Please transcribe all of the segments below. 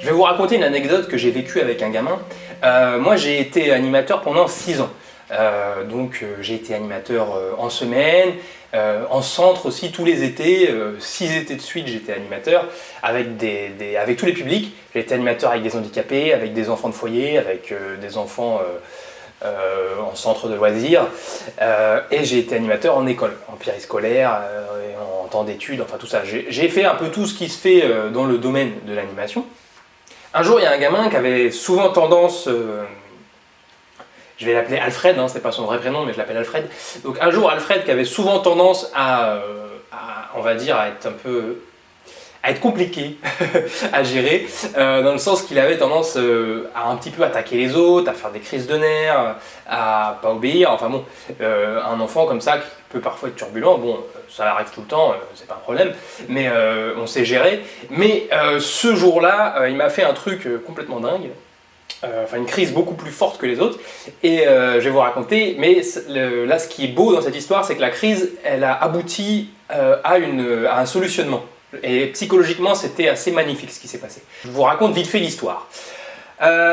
Je vais vous raconter une anecdote que j'ai vécue avec un gamin. Moi j'ai été animateur pendant 6 ans. J'ai été animateur en semaine, en centre aussi tous les étés, 6 étés de suite j'étais animateur avec, avec tous les publics. J'ai été animateur avec des handicapés, avec des enfants de foyer, avec des enfants en centre de loisirs, et j'ai été animateur en école, en périscolaire, en temps d'études, enfin tout ça. J'ai fait un peu tout ce qui se fait dans le domaine de l'animation. Un jour, il y a un gamin qui avait souvent tendance, je vais l'appeler Alfred, hein, c'est pas son vrai prénom, mais je l'appelle Alfred. Donc un jour, Alfred qui avait souvent tendance on va dire, à être compliqué à gérer, dans le sens qu'il avait tendance à un petit peu attaquer les autres, à faire des crises de nerfs, à pas obéir, enfin bon, un enfant comme ça qui peut parfois être turbulent, bon, ça arrive tout le temps, c'est pas un problème, mais on sait gérer. Mais ce jour-là, il m'a fait un truc complètement dingue, enfin une crise beaucoup plus forte que les autres, et je vais vous raconter, mais là ce qui est beau dans cette histoire, c'est que la crise, elle a abouti à un solutionnement. Et psychologiquement, c'était assez magnifique ce qui s'est passé. Je vous raconte vite fait l'histoire.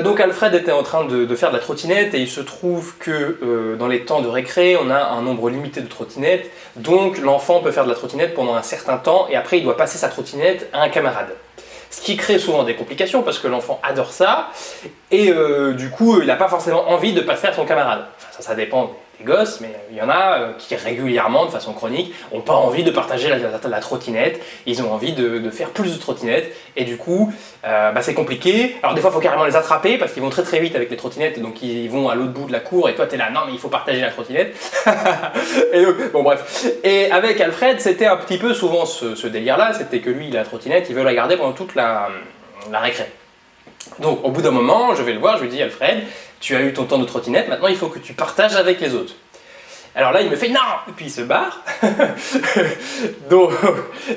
Donc Alfred était en train de faire de la trottinette et il se trouve que dans les temps de récré, on a un nombre limité de trottinettes. Donc l'enfant peut faire de la trottinette pendant un certain temps et après il doit passer sa trottinette à un camarade. Ce qui crée souvent des complications parce que l'enfant adore ça et du coup il n'a pas forcément envie de passer à son camarade. Enfin, ça dépend des gosses, mais il y en a qui régulièrement, de façon chronique, n'ont pas envie de partager la trottinette, ils ont envie de faire plus de trottinettes, et du coup, c'est compliqué. Alors des fois, il faut carrément les attraper, parce qu'ils vont très très vite avec les trottinettes, donc ils vont à l'autre bout de la cour, et toi, t'es là, non mais il faut partager la trottinette. Et donc, bon bref. Et avec Alfred, c'était un petit peu souvent ce délire-là, c'était que lui, la trottinette, il veut la garder pendant toute la récré. Donc au bout d'un moment, je vais le voir, je lui dis Alfred, tu as eu ton temps de trottinette, maintenant il faut que tu partages avec les autres. Alors là il me fait non, et puis il se barre.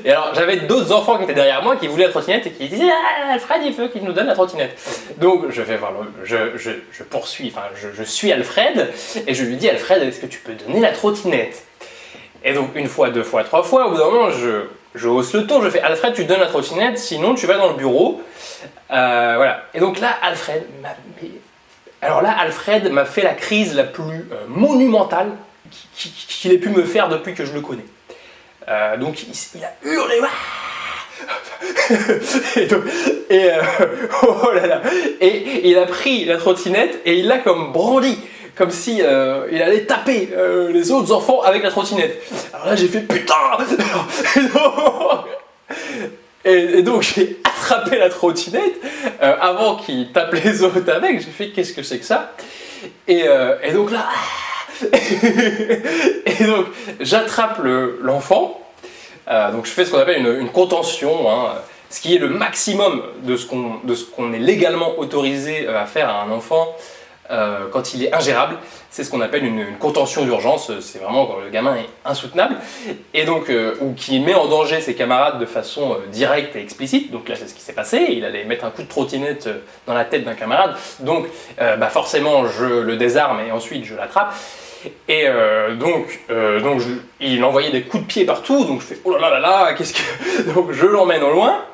Et alors j'avais d'autres enfants qui étaient derrière moi qui voulaient la trottinette et qui disaient ah, Alfred il veut qu'il nous donne la trottinette. Donc je vais voir, je poursuis, enfin je suis Alfred et je lui dis Alfred est-ce que tu peux donner la trottinette? Et donc une fois, deux fois, trois fois, au bout d'un moment je hausse le ton, je fais Alfred tu donnes la trottinette sinon tu vas dans le bureau. Voilà. Et donc là Alfred m'a fait la crise la plus monumentale qu'il ait pu me faire depuis que je le connais. Donc il a hurlé oh là là, et il a pris la trottinette et il l'a comme brandi, comme si il allait taper les autres enfants avec la trottinette. Alors là j'ai fait putain. Et donc j'ai attrapé la trottinette avant qu'il tape les autres avec. J'ai fait qu'est-ce que c'est que ça? Et donc là et donc j'attrape l'enfant. Donc je fais ce qu'on appelle une contention, hein, ce qui est le maximum de ce qu'on est légalement autorisé à faire à un enfant quand il est ingérable. C'est ce qu'on appelle une contention d'urgence, c'est vraiment quand le gamin est insoutenable, et donc, ou qui met en danger ses camarades de façon directe et explicite. Donc là c'est ce qui s'est passé, il allait mettre un coup de trottinette dans la tête d'un camarade, donc forcément je le désarme et ensuite je l'attrape. Et il envoyait des coups de pied partout, donc je fais oh là là là, qu'est-ce que... Donc je l'emmène au loin,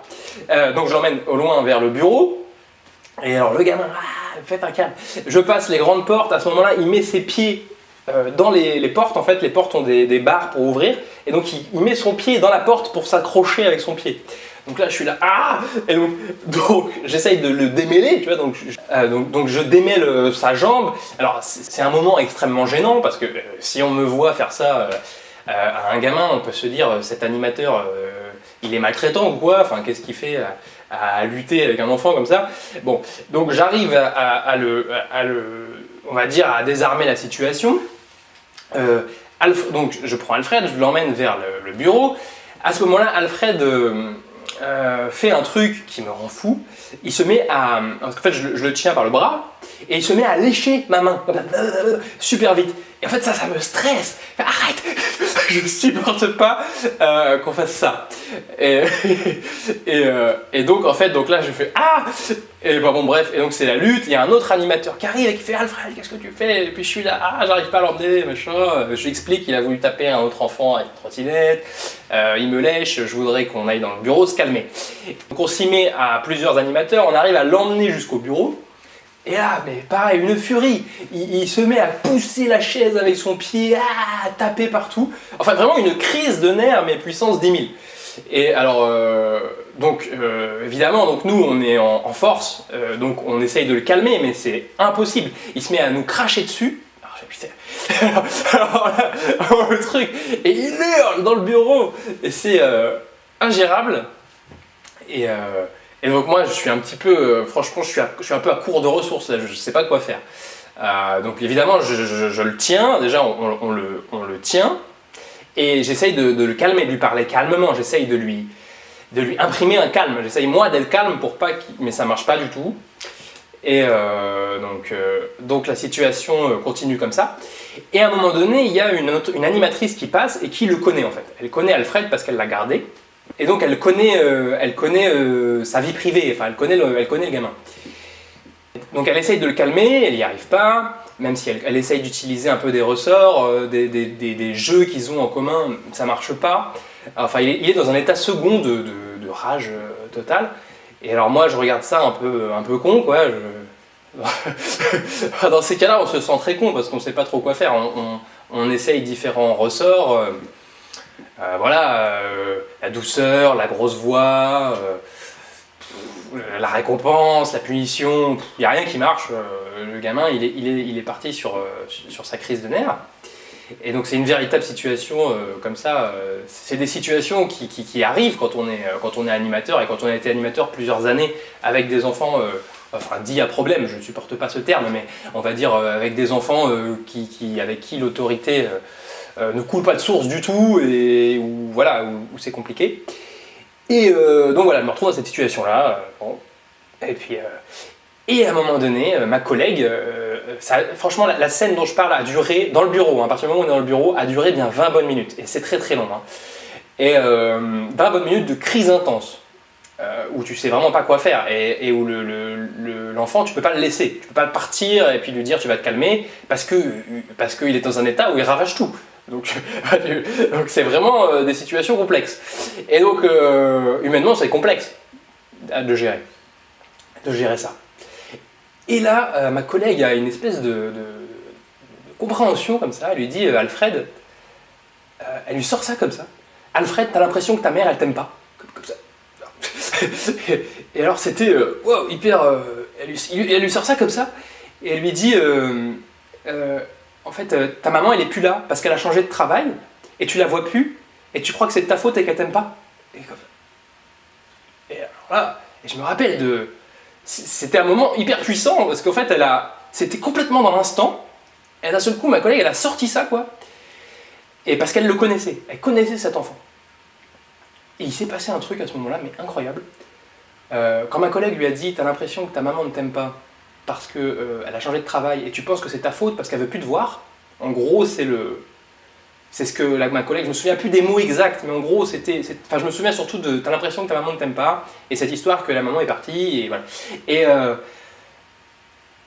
vers le bureau, et alors le gamin, faites un câble. Je passe les grandes portes, à ce moment-là il met ses pieds dans les portes, en fait les portes ont des barres pour ouvrir, et donc il met son pied dans la porte pour s'accrocher avec son pied. Donc là je suis là, ah. Et donc j'essaye de le démêler, tu vois, donc je démêle sa jambe. Alors c'est un moment extrêmement gênant, parce que si on me voit faire ça à un gamin, on peut se dire, cet animateur, il est maltraitant ou quoi, enfin qu'est-ce qu'il fait à lutter avec un enfant comme ça. Bon, donc j'arrive on va dire, à désarmer la situation. Donc je prends Alfred, je l'emmène vers le bureau. À ce moment-là, Alfred fait un truc qui me rend fou. Il se met à... En fait, je le tiens par le bras, et il se met à lécher ma main, super vite. Et en fait, ça me stresse. Arrête. je supporte pas qu'on fasse ça. Et, et donc en fait, donc là je fais ah, et bon bref, et donc c'est la lutte. Il y a un autre animateur qui arrive et qui fait Alfred, qu'est-ce que tu fais? Et puis je suis là, ah, j'arrive pas à l'emmener, machin. Je lui explique qu'il a voulu taper un autre enfant avec une trottinette. Il me lèche, je voudrais qu'on aille dans le bureau se calmer. Donc on s'y met à plusieurs animateurs, on arrive à l'emmener jusqu'au bureau. Et là, mais pareil, une furie. Il se met à pousser la chaise avec son pied, à taper partout. Enfin, vraiment une crise de nerfs, mais puissance 10 000. Et alors, évidemment, donc nous, on est en force, donc on essaye de le calmer, mais c'est impossible. Il se met à nous cracher dessus. Alors, putain. Alors là, le truc, et il hurle dans le bureau. Et c'est ingérable. Et donc moi, je suis un petit peu, franchement, je suis un peu à court de ressources, là, je ne sais pas quoi faire. Donc évidemment, je le tiens, déjà on le tient, et j'essaye de le calmer, de lui parler calmement, j'essaye de lui imprimer un calme, j'essaye moi d'être calme pour pas mais ça marche pas du tout. Et donc la situation continue comme ça. Et à un moment donné, il y a une animatrice qui passe et qui le connaît en fait. Elle connaît Alfred parce qu'elle l'a gardé. Et donc elle connaît sa vie privée, enfin elle connaît le gamin. Donc elle essaye de le calmer, elle n'y arrive pas, même si elle essaye d'utiliser un peu des ressorts, des jeux qu'ils ont en commun, ça marche pas. Enfin il est dans un état second de rage totale. Et alors moi je regarde ça un peu con quoi. Dans ces cas-là on se sent très con parce qu'on ne sait pas trop quoi faire. On essaye différents ressorts. La douceur, la grosse voix, la récompense, la punition, il n'y a rien qui marche. Le gamin, il est parti sur sa crise de nerfs. Et donc c'est une véritable situation comme ça. C'est des situations qui arrivent quand on est animateur et quand on a été animateur plusieurs années avec des enfants, enfin dit à problème, je ne supporte pas ce terme, mais on va dire avec des enfants avec qui l'autorité ne coule pas de source du tout et où c'est compliqué. Et donc voilà, je me retrouve dans cette situation-là. Et puis, et à un moment donné, ma collègue, franchement, la scène dont je parle a duré, dans le bureau, à partir du moment où on est dans le bureau, a duré bien 20 bonnes minutes. Et c'est très très long. Hein. Et 20 bonnes minutes de crise intense, où tu sais vraiment pas quoi faire, et où l'enfant, tu peux pas le laisser. Tu peux pas partir et puis lui dire tu vas te calmer, parce qu'il est dans un état où il ravage tout. Donc c'est vraiment des situations complexes. Et donc, humainement, c'est complexe de gérer ça. Et là, ma collègue a une espèce de compréhension comme ça. Elle lui dit Alfred, elle lui sort ça comme ça. Alfred, t'as l'impression que ta mère, elle t'aime pas. Comme ça. Et alors, c'était wow, hyper. Elle lui sort ça comme ça. Et elle lui dit en fait, ta maman, elle est plus là parce qu'elle a changé de travail et tu la vois plus et tu crois que c'est de ta faute et qu'elle t'aime pas. Et alors là, je me rappelle c'était un moment hyper puissant parce qu'en fait, c'était complètement dans l'instant. Et d'un seul coup, ma collègue, elle a sorti ça, quoi. Et parce qu'elle le connaissait. Elle connaissait cet enfant. Et il s'est passé un truc à ce moment-là, mais incroyable. Quand ma collègue lui a dit « T'as l'impression que ta maman ne t'aime pas parce qu'elle a changé de travail et tu penses que c'est ta faute parce qu'elle veut plus te voir », en gros, c'est ce que ma collègue, je me souviens plus des mots exacts, mais en gros, je me souviens surtout de « T'as l'impression que ta maman ne t'aime pas » et cette histoire que la maman est partie, et voilà.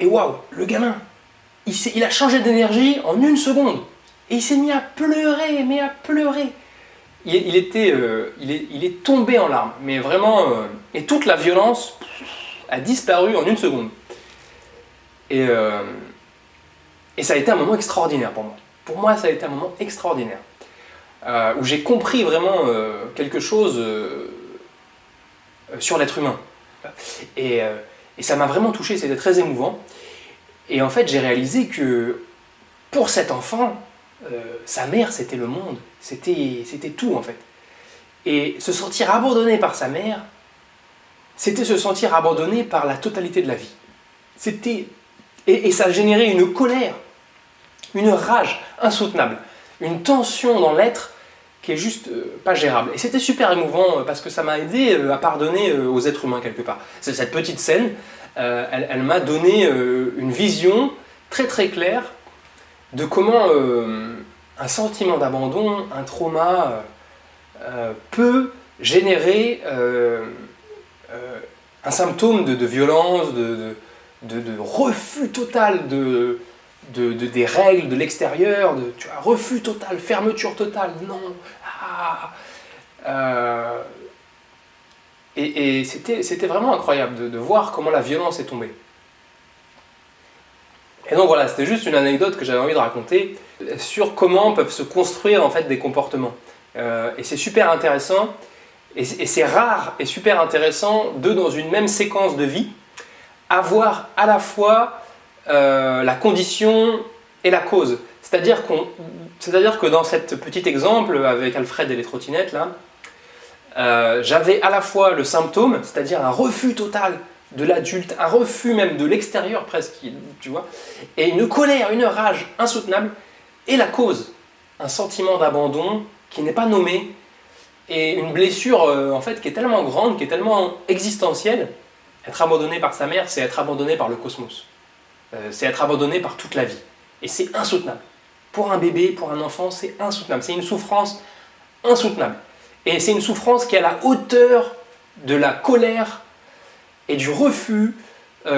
Et waouh, le gamin, il a changé d'énergie en une seconde. Et il s'est mis à pleurer, mais à pleurer. Il est tombé en larmes, mais vraiment, et toute la violence a disparu en une seconde. Et ça a été un moment extraordinaire pour moi. Pour moi, ça a été un moment extraordinaire, où j'ai compris vraiment quelque chose sur l'être humain. Et ça m'a vraiment touché, c'était très émouvant. Et en fait, j'ai réalisé que pour cet enfant, sa mère, c'était le monde, c'était tout en fait. Et se sentir abandonné par sa mère, c'était se sentir abandonné par la totalité de la vie. Et ça générait une colère, une rage insoutenable, une tension dans l'être qui est juste pas gérable. Et c'était super émouvant parce que ça m'a aidé à pardonner aux êtres humains quelque part. Cette petite scène, elle m'a donné une vision très très claire de comment un sentiment d'abandon, un trauma peut générer un symptôme de violence, de refus total des règles de l'extérieur, tu vois, refus total, fermeture totale, non. Et c'était vraiment incroyable de voir comment la violence est tombée. Et donc voilà, c'était juste une anecdote que j'avais envie de raconter sur comment peuvent se construire en fait des comportements. Et c'est super intéressant, et c'est rare et super intéressant dans une même séquence de vie, avoir à la fois la condition et la cause. C'est-à-dire que dans cet petit exemple avec Alfred et les trottinettes, là, j'avais à la fois le symptôme, c'est-à-dire un refus total de l'adulte, un refus même de l'extérieur presque, tu vois, et une colère, une rage insoutenable, et la cause, un sentiment d'abandon qui n'est pas nommé, et une blessure en fait qui est tellement grande, qui est tellement existentielle. Être abandonné par sa mère, c'est être abandonné par le cosmos. C'est être abandonné par toute la vie. Et c'est insoutenable. Pour un bébé, pour un enfant, c'est insoutenable. C'est une souffrance insoutenable. Et c'est une souffrance qui est à la hauteur de la colère et du refus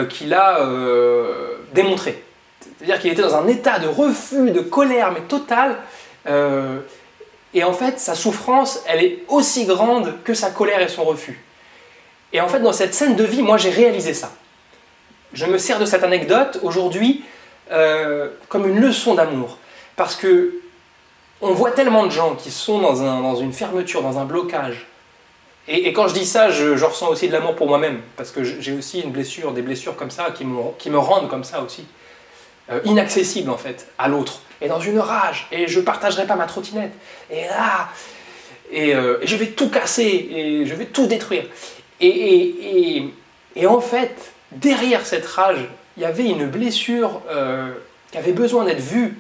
qu'il a démontré. C'est-à-dire qu'il était dans un état de refus, de colère, mais total. Et en fait, sa souffrance, elle est aussi grande que sa colère et son refus. Et en fait, dans cette scène de vie, moi, j'ai réalisé ça. Je me sers de cette anecdote aujourd'hui comme une leçon d'amour. Parce que on voit tellement de gens qui sont dans une fermeture, dans un blocage. Et quand je dis ça, je ressens aussi de l'amour pour moi-même. Parce que j'ai aussi des blessures comme ça, qui me rendent comme ça aussi. Inaccessibles en fait, à l'autre. Et dans une rage. Et je ne partagerai pas ma trottinette. Et là... Et je vais tout casser. Et je vais tout détruire. Et en fait, derrière cette rage, il y avait une blessure qui avait besoin d'être vue.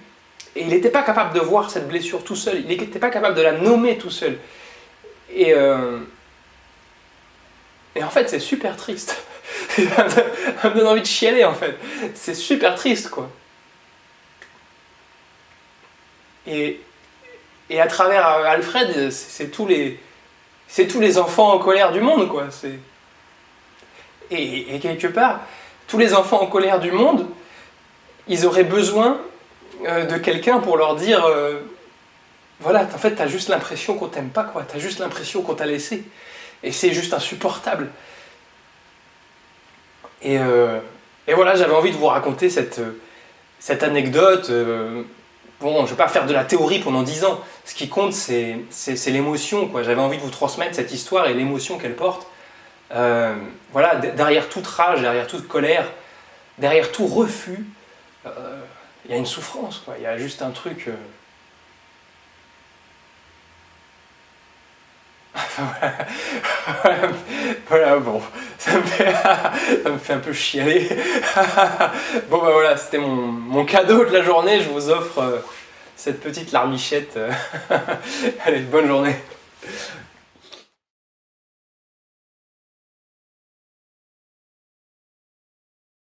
Et il n'était pas capable de voir cette blessure tout seul. Il n'était pas capable de la nommer tout seul. Et en fait, c'est super triste. Ça me donne envie de chialer, en fait. C'est super triste, quoi. Et à travers Alfred, c'est tous les enfants en colère du monde, quoi. Et quelque part, tous les enfants en colère du monde, ils auraient besoin de quelqu'un pour leur dire voilà, en fait, t'as juste l'impression qu'on t'aime pas, quoi. T'as juste l'impression qu'on t'a laissé. Et c'est juste insupportable. Et voilà, j'avais envie de vous raconter cette anecdote. Bon, je ne vais pas faire de la théorie pendant 10 ans. Ce qui compte, c'est l'émotion, quoi. J'avais envie de vous transmettre cette histoire et l'émotion qu'elle porte. Voilà, derrière toute rage, derrière toute colère, derrière tout refus, il y a une souffrance, quoi. Il y a juste un truc... Voilà, bon, ça me fait un peu chialer. Bon, bah voilà, c'était mon cadeau de la journée. Je vous offre cette petite larmichette. Allez, bonne journée.